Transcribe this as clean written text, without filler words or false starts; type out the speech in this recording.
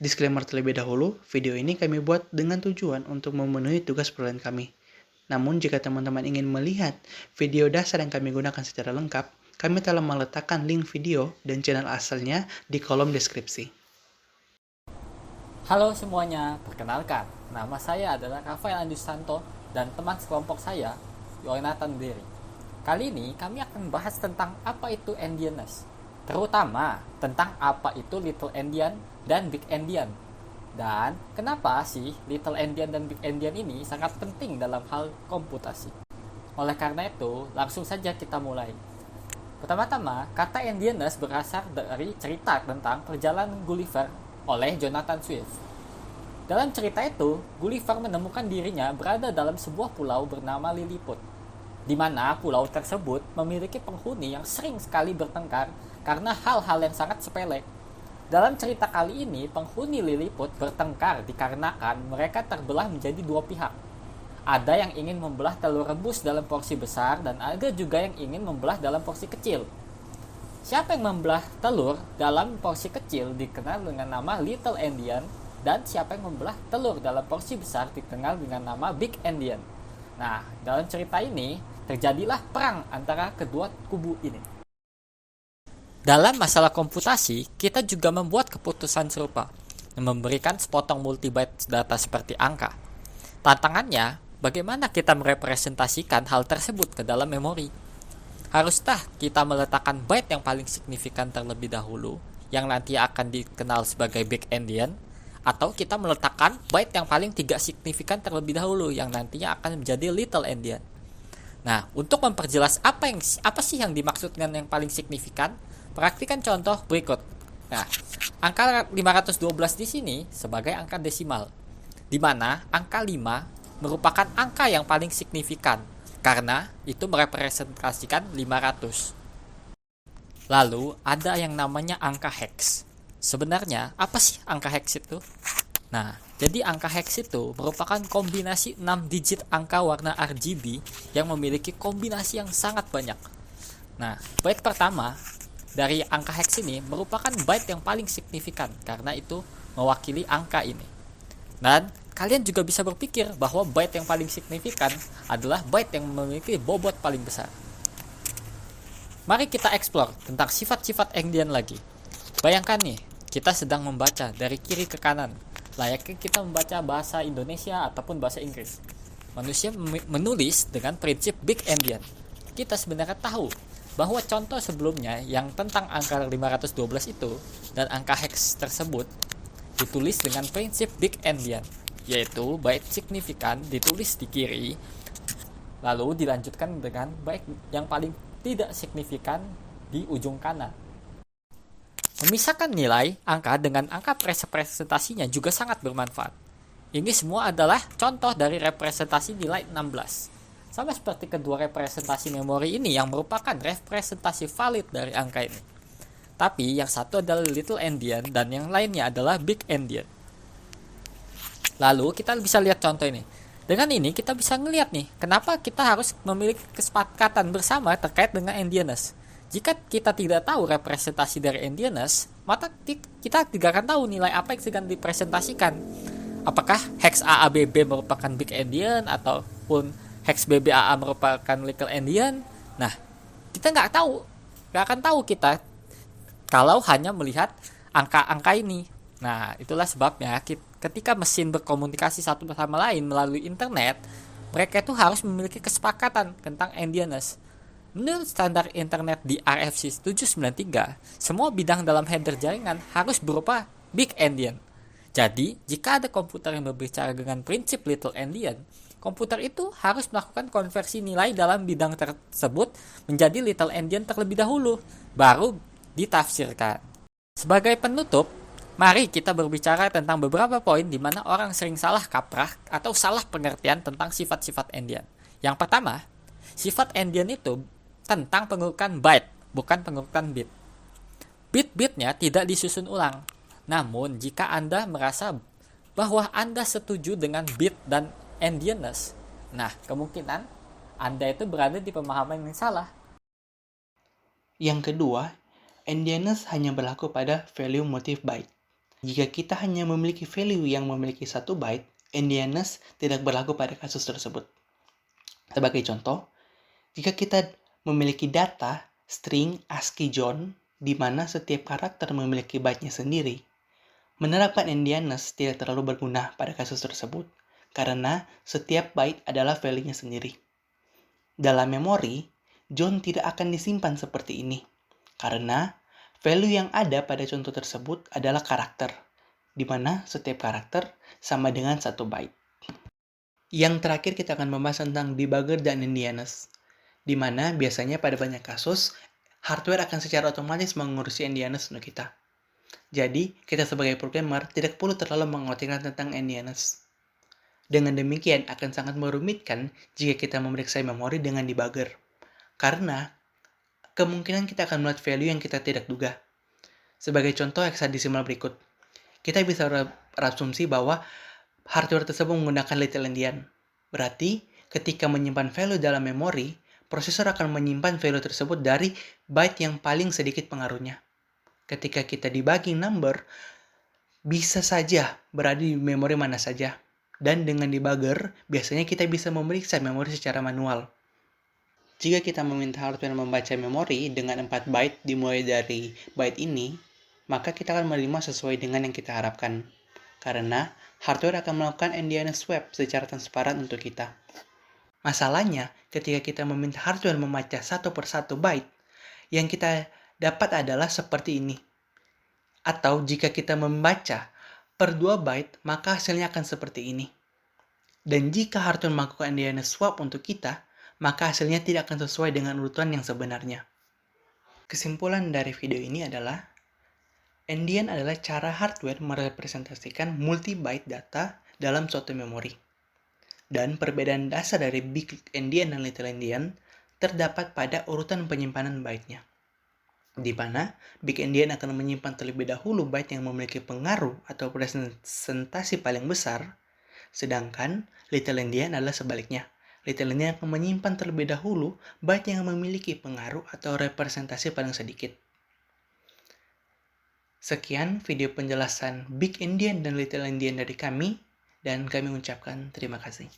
Disclaimer terlebih dahulu, video ini kami buat dengan tujuan untuk memenuhi tugas perkuliahan kami. Namun jika teman-teman ingin melihat video dasar yang kami gunakan secara lengkap, kami telah meletakkan link video dan channel asalnya di kolom deskripsi. Halo semuanya, perkenalkan, nama saya adalah Rafael Andi Santo dan teman sekelompok saya, Yonatan Diri. Kali ini kami akan bahas tentang apa itu Endianness, terutama tentang apa itu Little Endian dan Big Endian. Dan kenapa sih Little Endian dan Big Endian ini sangat penting dalam hal komputasi. Oleh karena itu, langsung saja kita mulai. Pertama-tama, kata Endianness berasal dari cerita tentang perjalanan Gulliver oleh Jonathan Swift. Dalam cerita itu, Gulliver menemukan dirinya berada dalam sebuah pulau bernama Lilliput, di mana pulau tersebut memiliki penghuni yang sering sekali bertengkar karena hal-hal yang sangat sepele. Dalam cerita kali ini, penghuni Lilliput bertengkar dikarenakan mereka terbelah menjadi dua pihak. Ada yang ingin membelah telur rebus dalam porsi besar dan ada juga yang ingin membelah dalam porsi kecil. Siapa yang membelah telur dalam porsi kecil dikenal dengan nama Little Endian, dan siapa yang membelah telur dalam porsi besar dikenal dengan nama Big Endian. Nah, dalam cerita ini terjadilah perang antara kedua kubu ini. Dalam masalah komputasi, kita juga membuat keputusan serupa, yang memberikan sepotong multibyte data seperti angka. Tantangannya, bagaimana kita merepresentasikan hal tersebut ke dalam memori? Haruskah kita meletakkan byte yang paling signifikan terlebih dahulu, yang nanti akan dikenal sebagai Big Endian, atau kita meletakkan byte yang paling tidak signifikan terlebih dahulu, yang nantinya akan menjadi Little Endian? Nah, untuk memperjelas apa sih yang dimaksud dengan yang paling signifikan, perhatikan contoh berikut. Nah, angka 512 di sini sebagai angka desimal, di mana angka 5 merupakan angka yang paling signifikan, karena itu merepresentasikan 500. Lalu, ada yang namanya angka hex. Sebenarnya, apa sih angka hex itu? Nah, jadi angka hex itu merupakan kombinasi 6 digit angka warna RGB yang memiliki kombinasi yang sangat banyak. Nah, byte pertama dari angka hex ini merupakan byte yang paling signifikan karena itu mewakili angka ini. Dan kalian juga bisa berpikir bahwa byte yang paling signifikan adalah byte yang memiliki bobot paling besar. Mari kita explore tentang sifat-sifat Endian lagi. Bayangkan nih, kita sedang membaca dari kiri ke kanan, layaknya kita membaca bahasa Indonesia ataupun bahasa Inggris. Manusia menulis dengan prinsip Big Endian. Kita sebenarnya tahu bahwa contoh sebelumnya yang tentang angka 512 itu dan angka hex tersebut ditulis dengan prinsip Big Endian, yaitu byte signifikan ditulis di kiri, lalu dilanjutkan dengan byte yang paling tidak signifikan di ujung kanan. Memisahkan nilai angka dengan angka representasinya juga sangat bermanfaat. Ini semua adalah contoh dari representasi nilai 16. Sama seperti kedua representasi memori ini yang merupakan representasi valid dari angka ini. Tapi yang satu adalah Little Endian dan yang lainnya adalah Big Endian. Lalu kita bisa lihat contoh ini. Dengan ini kita bisa ngelihat nih, kenapa kita harus memiliki kesepakatan bersama terkait dengan Endianness. Jika kita tidak tahu representasi dari Endianness, maka kita tidak akan tahu nilai apa yang sedang dipresentasikan. Apakah hex AABB merupakan Big Endian ataupun hex BBAA merupakan Little Endian? Nah, kita nggak akan tahu kita kalau hanya melihat angka-angka ini. Nah, itulah sebabnya ketika mesin berkomunikasi satu sama lain melalui internet, mereka itu harus memiliki kesepakatan tentang Endianness. Menurut standar internet di RFC 793, semua bidang dalam header jaringan harus berupa Big Endian. Jadi, jika ada komputer yang berbicara dengan prinsip Little Endian, komputer itu harus melakukan konversi nilai dalam bidang tersebut menjadi Little Endian terlebih dahulu, baru ditafsirkan. Sebagai penutup, mari kita berbicara tentang beberapa poin di mana orang sering salah kaprah atau salah pengertian tentang sifat-sifat Endian. Yang pertama, sifat Endian itu tentang pengurutan byte, bukan pengurutan bit. Bit-bitnya tidak disusun ulang. Namun, jika Anda merasa bahwa Anda setuju dengan bit dan Endianness, nah kemungkinan Anda itu berada di pemahaman yang salah. Yang kedua, Endianness hanya berlaku pada value motif byte. Jika kita hanya memiliki value yang memiliki 1 byte, endianness tidak berlaku pada kasus tersebut. Sebagai contoh, jika kita memiliki data string ASCII John, di mana setiap karakter memiliki byte-nya sendiri, menerapkan endianness tidak terlalu berguna pada kasus tersebut, karena setiap byte adalah value-nya sendiri. Dalam memori, John tidak akan disimpan seperti ini, karena value yang ada pada contoh tersebut adalah karakter, di mana setiap karakter sama dengan 1 byte. Yang terakhir kita akan membahas tentang debugger dan endianness, di mana biasanya pada banyak kasus, hardware akan secara otomatis mengurusi endianness untuk kita. Jadi, kita sebagai programmer tidak perlu terlalu mengotikkan tentang endianness. Dengan demikian akan sangat merumitkan jika kita memeriksa memori dengan debugger, karena kemungkinan kita akan melihat value yang kita tidak duga. Sebagai contoh hexadecimal berikut, kita bisa berasumsi bahwa hardware tersebut menggunakan little endian. Berarti, ketika menyimpan value dalam memori, prosesor akan menyimpan value tersebut dari byte yang paling sedikit pengaruhnya. Ketika kita debugging number, bisa saja berada di memori mana saja. Dan dengan debugger, biasanya kita bisa memeriksa memori secara manual. Jika kita meminta hardware membaca memori dengan 4 byte dimulai dari byte ini, maka kita akan menerima sesuai dengan yang kita harapkan. Karena hardware akan melakukan endianness swap secara transparan untuk kita. Masalahnya, ketika kita meminta hardware membaca 1 per 1 byte, yang kita dapat adalah seperti ini. Atau jika kita membaca per 2 byte, maka hasilnya akan seperti ini. Dan jika hardware melakukan endianness swap untuk kita, maka hasilnya tidak akan sesuai dengan urutan yang sebenarnya. Kesimpulan dari video ini adalah, endian adalah cara hardware merepresentasikan multi-byte data dalam suatu memori. Dan perbedaan dasar dari big endian dan little endian terdapat pada urutan penyimpanan byte-nya, di mana big endian akan menyimpan terlebih dahulu byte yang memiliki pengaruh atau presentasi paling besar, sedangkan little endian adalah sebaliknya. Little endian akan menyimpan terlebih dahulu byte yang memiliki pengaruh atau representasi paling sedikit. Sekian video penjelasan big endian dan little endian dari kami, dan kami ucapkan terima kasih.